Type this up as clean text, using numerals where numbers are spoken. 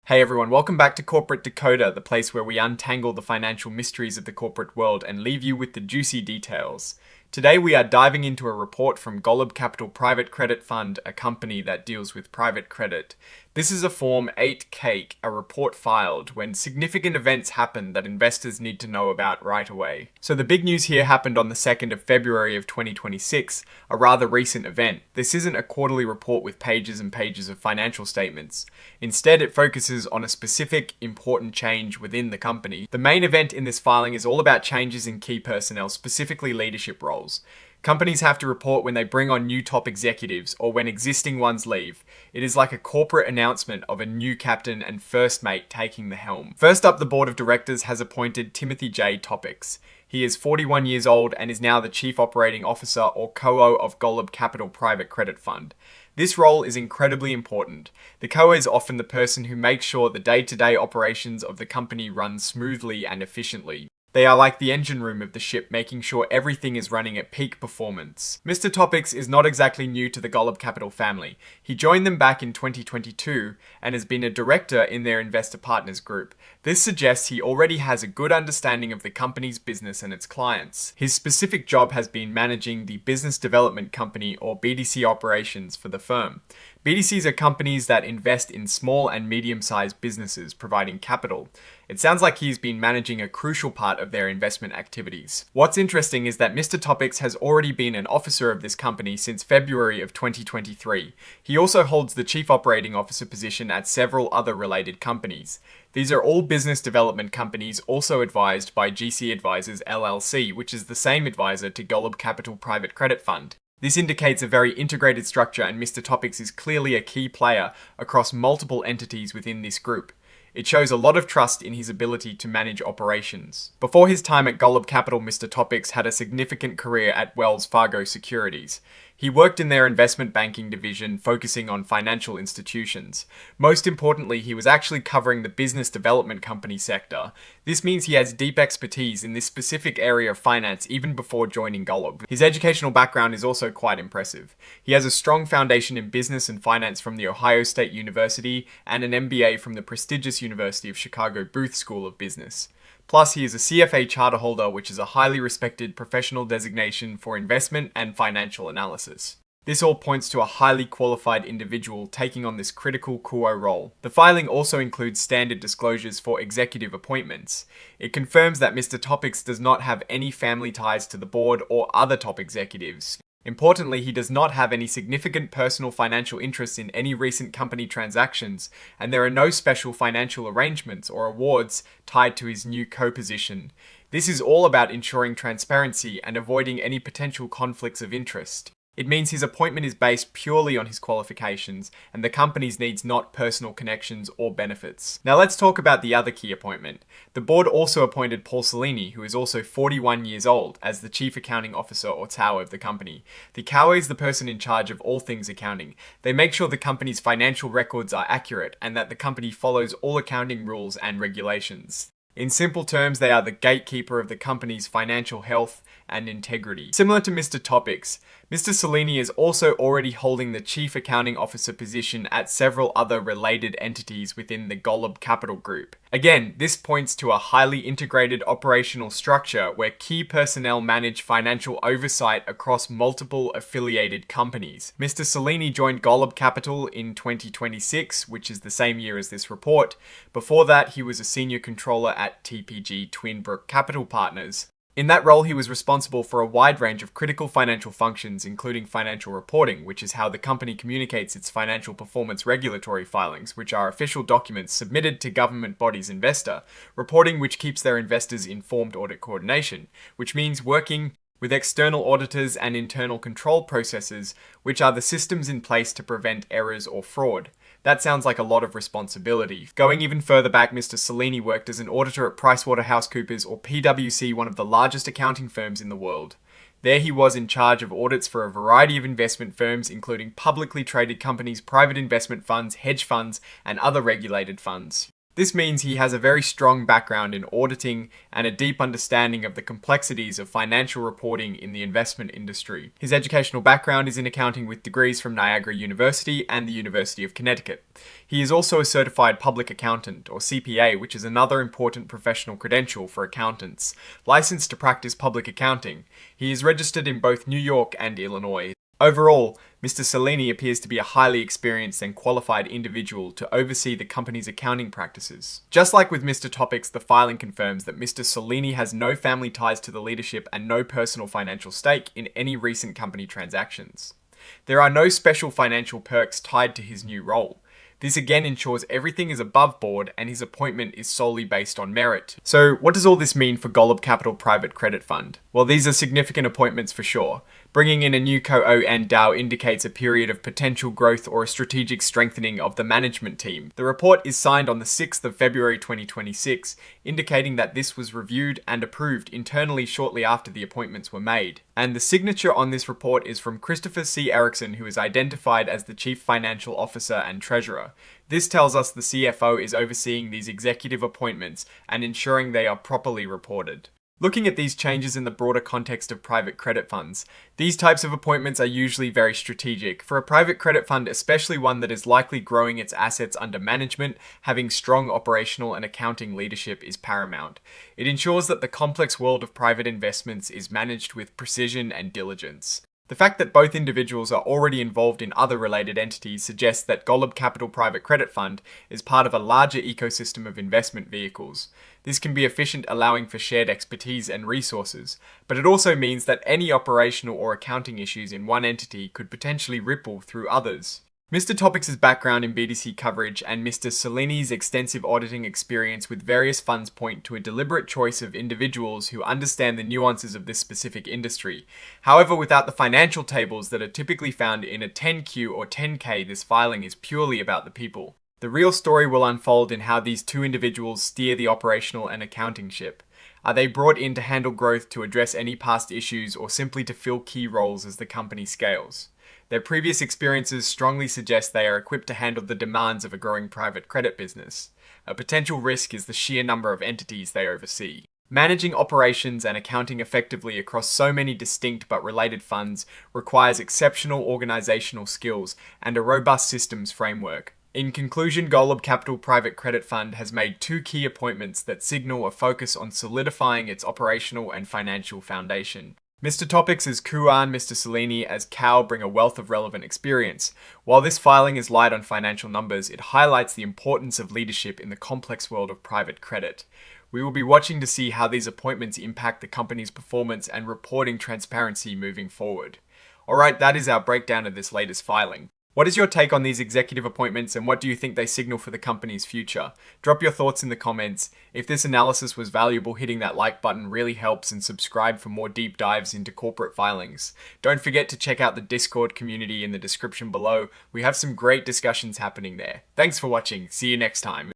Hey everyone, welcome back to Corporate Decoder, the place where we untangle the financial mysteries of the corporate world and leave you with the juicy details. Today we are diving into a report from Golub Capital Private Credit Fund, a company that deals with private credit. This is a Form 8 a report filed when significant events happen that investors need to know about right away. So the big news here happened on the 2nd of February of 2026, a rather recent event. This isn't a quarterly report with pages and pages of financial statements. Instead, it focuses on a specific, important change within the company. The main event in this filing is all about changes in key personnel, specifically leadership roles. Companies have to report when they bring on new top executives or when existing ones leave. It is like a corporate announcement of a new captain and first mate taking the helm. First up, the board of directors has appointed Timothy J. Topics. He is 41 years old and is now the Chief Operating Officer or COO of Golub Capital Private Credit Fund. This role is incredibly important. The COO is often the person who makes sure the day-to-day operations of the company run smoothly and efficiently. They are like the engine room of the ship, making sure everything is running at peak performance. Mr. Topics is not exactly new to the Golub Capital family. He joined them back in 2022 and has been a director in their investor partners group. This suggests he already has a good understanding of the company's business and its clients. His specific job has been managing the business development company or BDC operations for the firm. BDCs are companies that invest in small and medium-sized businesses, providing capital. It sounds like he's been managing a crucial part of their investment activities. What's interesting is that Mr. Topics has already been an officer of this company since February of 2023. He also holds the Chief Operating Officer position at several other related companies. These are all business development companies also advised by GC Advisors LLC, which is the same advisor to Golub Capital Private Credit Fund. This indicates a very integrated structure, and Mr. Topics is clearly a key player across multiple entities within this group. It shows a lot of trust in his ability to manage operations. Before his time at Golub Capital, Mr. Topics had a significant career at Wells Fargo Securities. He worked in their investment banking division, focusing on financial institutions. Most importantly, he was actually covering the business development company sector. This means he has deep expertise in this specific area of finance even before joining Golub. His educational background is also quite impressive. He has a strong foundation in business and finance from The Ohio State University and an MBA from the prestigious University of Chicago Booth School of Business. Plus, he is a CFA charter holder, which is a highly respected professional designation for investment and financial analysis. This all points to a highly qualified individual taking on this critical COO role. The filing also includes standard disclosures for executive appointments. It confirms that Mr. Topics does not have any family ties to the board or other top executives. Importantly, he does not have any significant personal financial interests in any recent company transactions, and there are no special financial arrangements or awards tied to his new co-position. This is all about ensuring transparency and avoiding any potential conflicts of interest. It means his appointment is based purely on his qualifications and the company's needs, not personal connections or benefits. Now let's talk about the other key appointment. The board also appointed Paul Cellini, who is also 41 years old, as the Chief Accounting Officer or CAO of the company. The CAO is the person in charge of all things accounting. They make sure the company's financial records are accurate and that the company follows all accounting rules and regulations. In simple terms, they are the gatekeeper of the company's financial health and integrity. Similar to Mr. Topics, Mr. Cellini is also already holding the Chief Accounting Officer position at several other related entities within the Golub Capital Group. Again, this points to a highly integrated operational structure where key personnel manage financial oversight across multiple affiliated companies. Mr. Cellini joined Golub Capital in 2026, which is the same year as this report. Before that, he was a senior controller at TPG Twinbrook Capital Partners. In that role, he was responsible for a wide range of critical financial functions, including financial reporting, which is how the company communicates its financial performance regulatory filings, which are official documents submitted to government bodies investor, reporting which keeps their investors informed, audit coordination, which means working with external auditors and internal control processes, which are the systems in place to prevent errors or fraud. That sounds like a lot of responsibility. Going even further back, Mr. Cellini worked as an auditor at PricewaterhouseCoopers or PwC, one of the largest accounting firms in the world. There he was in charge of audits for a variety of investment firms, including publicly traded companies, private investment funds, hedge funds, and other regulated funds. This means he has a very strong background in auditing and a deep understanding of the complexities of financial reporting in the investment industry. His educational background is in accounting with degrees from Niagara University and the University of Connecticut. He is also a certified public accountant, or CPA, which is another important professional credential for accountants, licensed to practice public accounting. He is registered in both New York and Illinois. Overall, Mr. Cellini appears to be a highly experienced and qualified individual to oversee the company's accounting practices. Just like with Mr. Topics, the filing confirms that Mr. Cellini has no family ties to the leadership and no personal financial stake in any recent company transactions. There are no special financial perks tied to his new role. This again ensures everything is above board and his appointment is solely based on merit. So what does all this mean for Golub Capital Private Credit Fund? Well, these are significant appointments for sure. Bringing in a new COO and DAO indicates a period of potential growth or a strategic strengthening of the management team. The report is signed on the 6th of February 2026, indicating that this was reviewed and approved internally shortly after the appointments were made. And the signature on this report is from Christopher C. Erickson, who is identified as the Chief Financial Officer and Treasurer. This tells us the CFO is overseeing these executive appointments and ensuring they are properly reported. Looking at these changes in the broader context of private credit funds, these types of appointments are usually very strategic. For a private credit fund, especially one that is likely growing its assets under management, having strong operational and accounting leadership is paramount. It ensures that the complex world of private investments is managed with precision and diligence. The fact that both individuals are already involved in other related entities suggests that Golub Capital Private Credit Fund is part of a larger ecosystem of investment vehicles. This can be efficient, allowing for shared expertise and resources, but it also means that any operational or accounting issues in one entity could potentially ripple through others. Mr. Topics' background in BDC coverage and Mr. Cellini's extensive auditing experience with various funds point to a deliberate choice of individuals who understand the nuances of this specific industry. However, without the financial tables that are typically found in a 10Q or 10K, this filing is purely about the people. The real story will unfold in how these two individuals steer the operational and accounting ship. Are they brought in to handle growth, to address any past issues, or simply to fill key roles as the company scales? Their previous experiences strongly suggest they are equipped to handle the demands of a growing private credit business. A potential risk is the sheer number of entities they oversee. Managing operations and accounting effectively across so many distinct but related funds requires exceptional organizational skills and a robust systems framework. In conclusion, Golub Capital Private Credit Fund has made two key appointments that signal a focus on solidifying its operational and financial foundation. Mr. Topics as COO and Mr. Cellini as CAO bring a wealth of relevant experience. While this filing is light on financial numbers, it highlights the importance of leadership in the complex world of private credit. We will be watching to see how these appointments impact the company's performance and reporting transparency moving forward. Alright, that is our breakdown of this latest filing. What is your take on these executive appointments and what do you think they signal for the company's future? Drop your thoughts in the comments. If this analysis was valuable, hitting that like button really helps, and subscribe for more deep dives into corporate filings. Don't forget to check out the Discord community in the description below. We have some great discussions happening there. Thanks for watching. See you next time.